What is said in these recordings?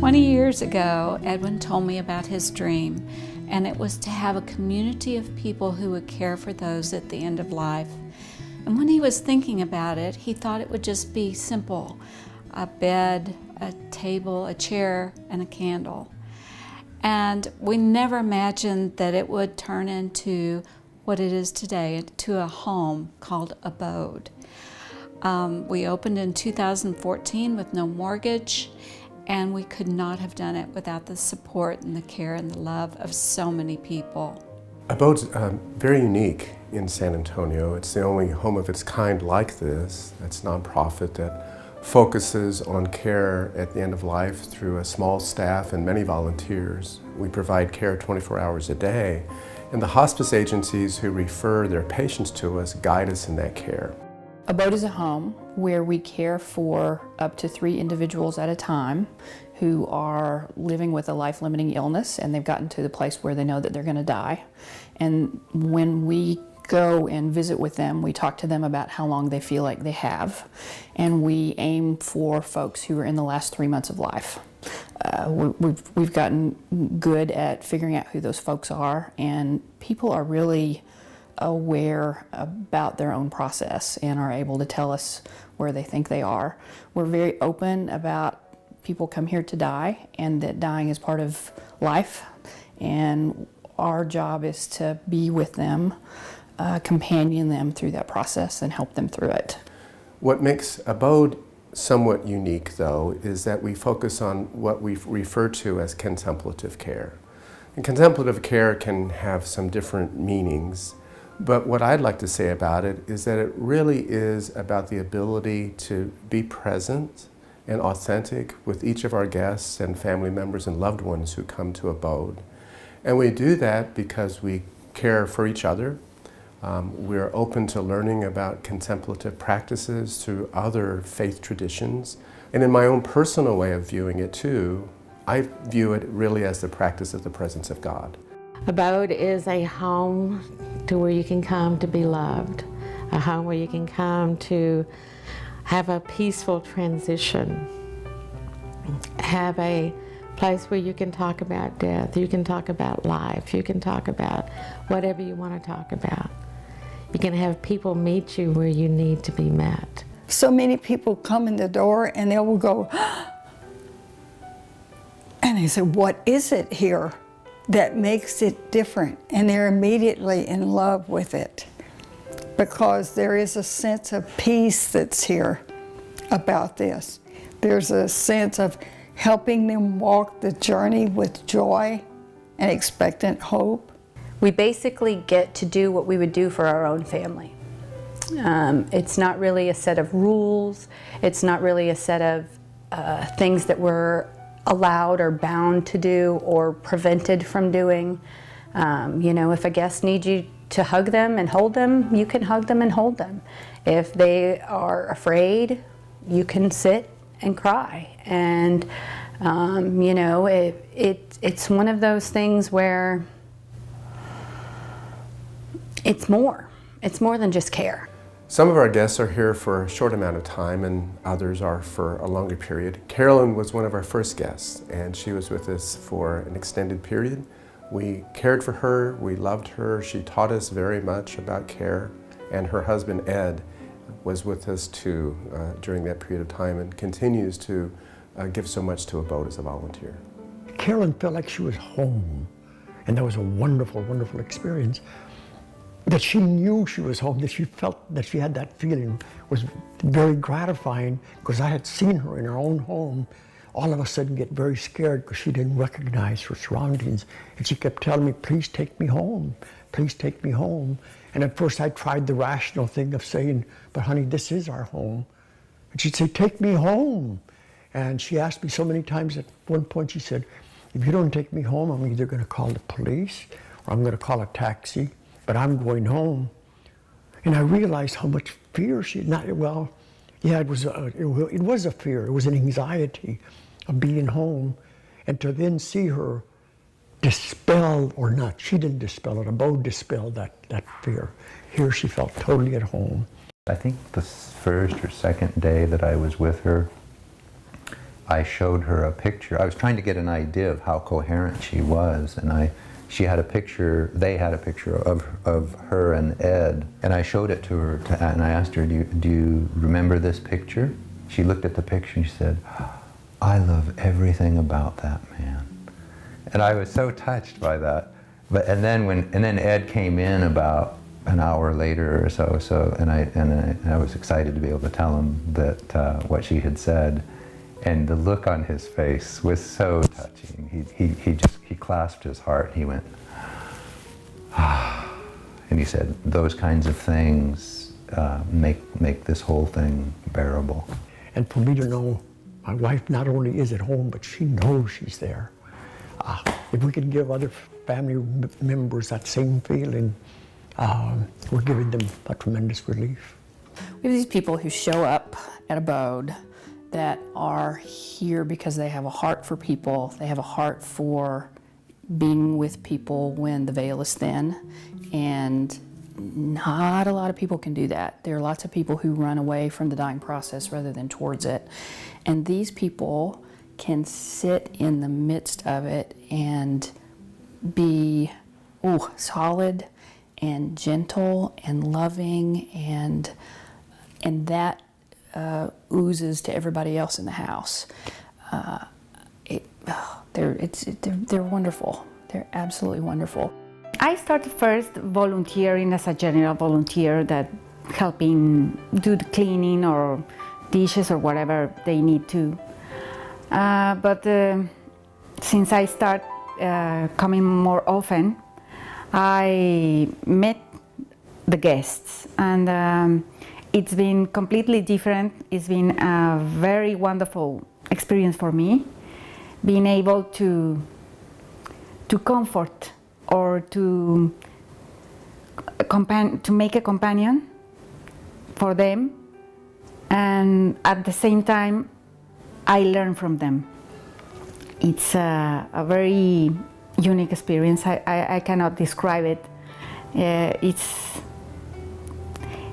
20 years ago, Edwin told me about his dream, and it was to have a community of people who would care for those at the end of life. And when he was thinking about it, he thought it would just be simple: a bed, a table, a chair, and a candle. And we never imagined that it would turn into what it is today, to a home called Abode. We opened in 2014 with no mortgage, and we could not have done it without the support and the care and the love of so many people. Abode's very unique in San Antonio. It's the only home of its kind like this. That's nonprofit that focuses on care at the end of life through a small staff and many volunteers. We provide care 24 hours a day, and the hospice agencies who refer their patients to us guide us in that care. Abode is a home where we care for up to 3 individuals at a time who are living with a life-limiting illness, and they've gotten to the place where they know that they're going to die. And when we go and visit with them, we talk to them about how long they feel like they have, and we aim for folks who are in the last 3 months of life. We've gotten good at figuring out who those folks are, and people are really aware about their own process and are able to tell us where they think they are. We're very open about people come here to die, and that dying is part of life, and our job is to be with them, companion them through that process and help them through it. What makes Abode somewhat unique, though, is that we focus on what we refer to as contemplative care. And contemplative care can have some different meanings, but what I'd like to say about it is that it really is about the ability to be present and authentic with each of our guests and family members and loved ones who come to Abode. And we do that because we care for each other. We're open to learning about contemplative practices through other faith traditions. And in my own personal way of viewing it too, I view it really as the practice of the presence of God. Abode is a home to where you can come to be loved, a home where you can come to have a peaceful transition, have a place where you can talk about death, you can talk about life, you can talk about whatever you want to talk about. You can have people meet you where you need to be met. So many people come in the door and they will go, and they say, what is it here that makes it different? And they're immediately in love with it, because there is a sense of peace that's here about this. There's a sense of helping them walk the journey with joy and expectant hope. We basically get to do what we would do for our own family. It's not really a set of rules. It's not really a set of things that we're allowed or bound to do or prevented from doing. If a guest needs you to hug them and hold them, you can hug them and hold them. If they are afraid, you can sit and cry. And it's one of those things where it's more than just care. Some of our guests are here for a short amount of time, and others are for a longer period. Carolyn was one of our first guests, and she was with us for an extended period. We cared for her, we loved her, she taught us very much about care, and her husband Ed was with us too during that period of time, and continues to give so much to Abode as a volunteer. Carolyn felt like she was home, and that was a wonderful, wonderful experience. That she knew she was home, that she felt that she had that feeling was very gratifying, because I had seen her in her own home all of a sudden get very scared because she didn't recognize her surroundings. And she kept telling me, please take me home, please take me home. And at first I tried the rational thing of saying, but honey, this is our home. And she'd say, take me home. And she asked me so many times, at one point she said, if you don't take me home, I'm either going to call the police or I'm going to call a taxi, but I'm going home. And I realized how much fear she had. It was a fear, it was an anxiety of being home. And to then see her dispel, or not, she didn't dispel it, Abode dispelled that fear. Here she felt totally at home. I think the first or second day that I was with her, I showed her a picture. I was trying to get an idea of how coherent she was, and she had a picture, they had a picture of her and Ed, and I showed it to her, and I asked her, do you remember this picture? She looked at the picture and she said, I love everything about that man. And I was so touched by that. And then Ed came in about an hour later or so, and I was excited to be able to tell him that what she had said. And the look on his face was so touching. He clasped his heart. He went, ah. And he said, those kinds of things make this whole thing bearable. And for me to know my wife not only is at home, but she knows she's there. If we can give other family members that same feeling, we're giving them a tremendous relief. We have these people who show up at Abode that are here because they have a heart for people. They have a heart for being with people when the veil is thin, and not a lot of people can do that. There are lots of people who run away from the dying process rather than towards it. And these people can sit in the midst of it and be solid and gentle and loving, and that oozes to everybody else in the house. They're wonderful. They're absolutely wonderful. I started first volunteering as a general volunteer, that helping do the cleaning or dishes or whatever they need to. But since I start coming more often, I met the guests, and it's been completely different. It's been a very wonderful experience for me, being able to comfort or to make a companion for them, and at the same time I learn from them. It's a very unique experience. I cannot describe it.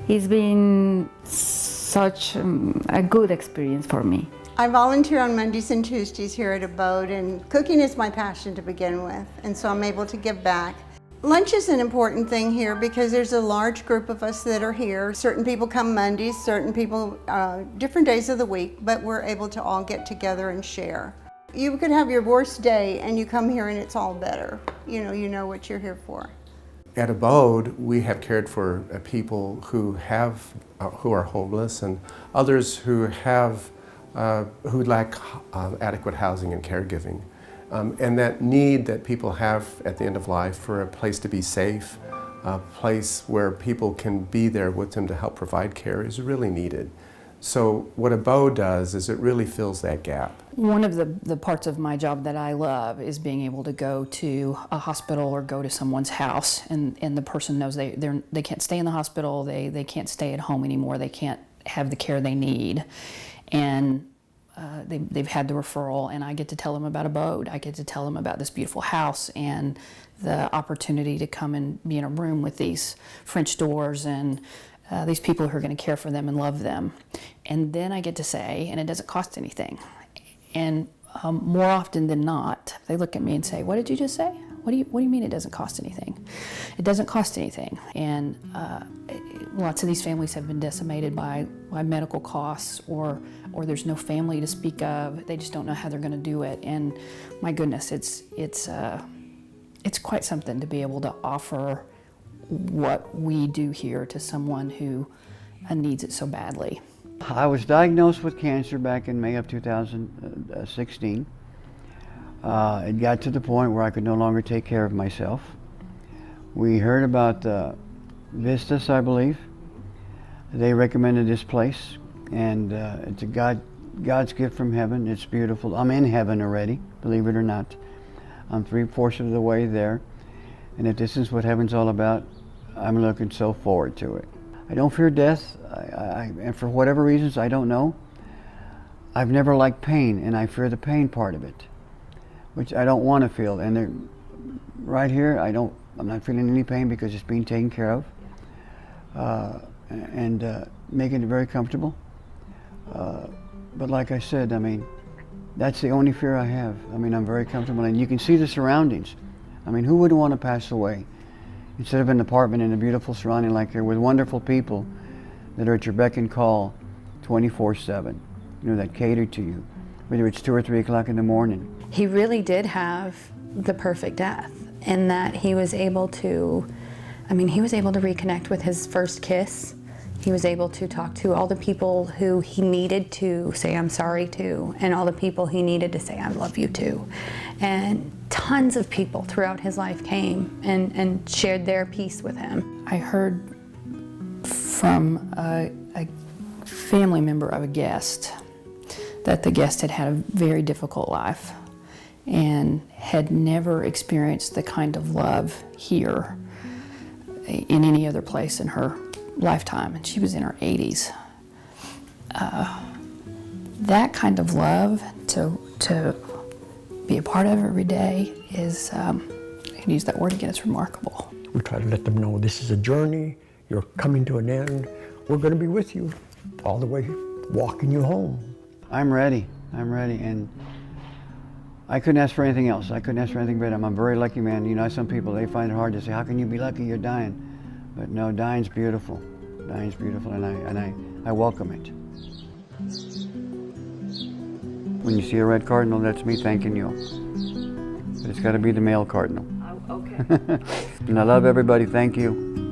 It's been such a good experience for me. I volunteer on Mondays and Tuesdays here at Abode, and cooking is my passion to begin with, and so I'm able to give back. Lunch is an important thing here because there's a large group of us that are here. Certain people come Mondays, certain people different days of the week, but we're able to all get together and share. You could have your worst day and you come here and it's all better. You know what you're here for. At Abode, we have cared for people who are homeless, and others who lack adequate housing and caregiving. And that need that people have at the end of life for a place to be safe, a place where people can be there with them to help provide care, is really needed. So what Abode does is it really fills that gap. One of the parts of my job that I love is being able to go to a hospital or go to someone's house, and the person knows they can't stay in the hospital, they can't stay at home anymore, they can't have the care they need. And they've had the referral, and I get to tell them about Abode. I get to tell them about this beautiful house and the opportunity to come and be in a room with these French doors and these people who are going to care for them and love them. And then I get to say, and it doesn't cost anything. And more often than not, they look at me and say, "What did you just say? What do you mean it doesn't cost anything?" It doesn't cost anything. And lots of these families have been decimated by medical costs, or there's no family to speak of. They just don't know how they're going to do it. And my goodness, it's quite something to be able to offer what we do here to someone who needs it so badly. I was diagnosed with cancer back in May of 2016. It got to the point where I could no longer take care of myself. We heard about Vistas, I believe. They recommended this place, and it's God's gift from heaven. It's beautiful. I'm in heaven already, believe it or not. I'm 3/4 of the way there, and if this is what heaven's all about, I'm looking so forward to it. I don't fear death, and for whatever reasons, I don't know. I've never liked pain, and I fear the pain part of it, which I don't want to feel. And right here, I'm not feeling any pain because it's being taken care of, and making it very comfortable. But like I said, I mean, That's the only fear I have. I mean, I'm very comfortable, and you can see the surroundings. I mean, who wouldn't want to pass away? Instead of an apartment in a beautiful surrounding like here with wonderful people that are at your beck and call 24/7, you know, that cater to you, whether it's 2 or 3 o'clock in the morning. He really did have the perfect death in that he was able to, he was able to reconnect with his first kiss. He was able to talk to all the people who he needed to say I'm sorry to, and all the people he needed to say I love you to. And tons of people throughout his life came and shared their piece with him. I heard from a family member of a guest that the guest had had a very difficult life and had never experienced the kind of love here in any other place in her lifetime, and she was in her 80s. That kind of love to be a part of every day is, I can use that word again, it's remarkable. We try to let them know this is a journey, you're coming to an end, we're going to be with you all the way, walking you home. I'm ready, and I couldn't ask for anything else. I couldn't ask for anything better. I'm a very lucky man. You know, some people, they find it hard to say, how can you be lucky, you're dying? But no, dying's beautiful. Dying's beautiful, and I welcome it. When you see a red cardinal, that's me thanking you. But it's got to be the male cardinal. Oh, okay. And I love everybody. Thank you.